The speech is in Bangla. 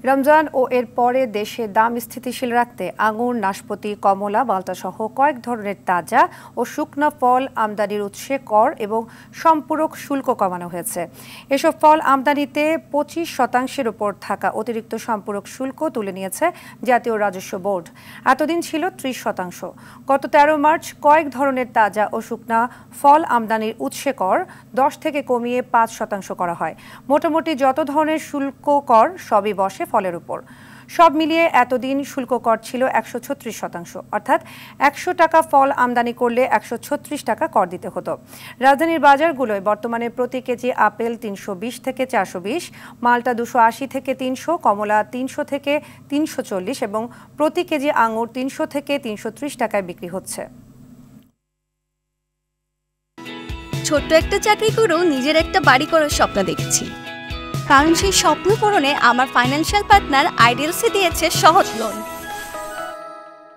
রমজান ও এর পরে দেশে দাম স্থিতিশীল রাখতে আঙুর, নাশপাতি, কমলা, মাল্টা সহ কয়েক ধরনের তাজা ও শুকনো ফল আমদানির উৎসে কর এবং সম্পূরক শুল্ক কমানো হয়েছে। এসব ফল আমদানিতে 25% উপর থাকা অতিরিক্ত সম্পূরক শুল্ক তুলে নিয়েছে জাতীয় রাজস্ব বোর্ড। এতদিন ছিল 30%। গত 13 মার্চ কয়েক ধরনের তাজা ও শুকনা ফল আমদানির উৎসে কর 10 থেকে কমিয়ে 5% করা হয়। মোটামুটি যত ধরনের শুল্ক কর সবই বসে ফলের উপর। সব মিলিয়ে এতদিন শুল্ক কর ছিল 136%, অর্থাৎ 100 টাকা ফল আমদানি করলে 136 টাকা কর দিতে হতো। রাজধানীর বাজারগুলোয় বর্তমানে প্রতি কেজি আপেল 320 থেকে 420, মাল্টা 280 থেকে 300, কমলা 300 থেকে 340 এবং প্রতি কেজি আঙুর 300 থেকে 330 টাকায় বিক্রি হচ্ছে। ছোট্ট একটা চাকরি করেও নিজের একটা বাড়ি করার স্বপ্ন দেখছি, কারণ সেই স্বপ্ন পূরণে আমার ফাইন্যান্সিয়াল পার্টনার আইডিএলসি দিয়েছে সহজ লোন।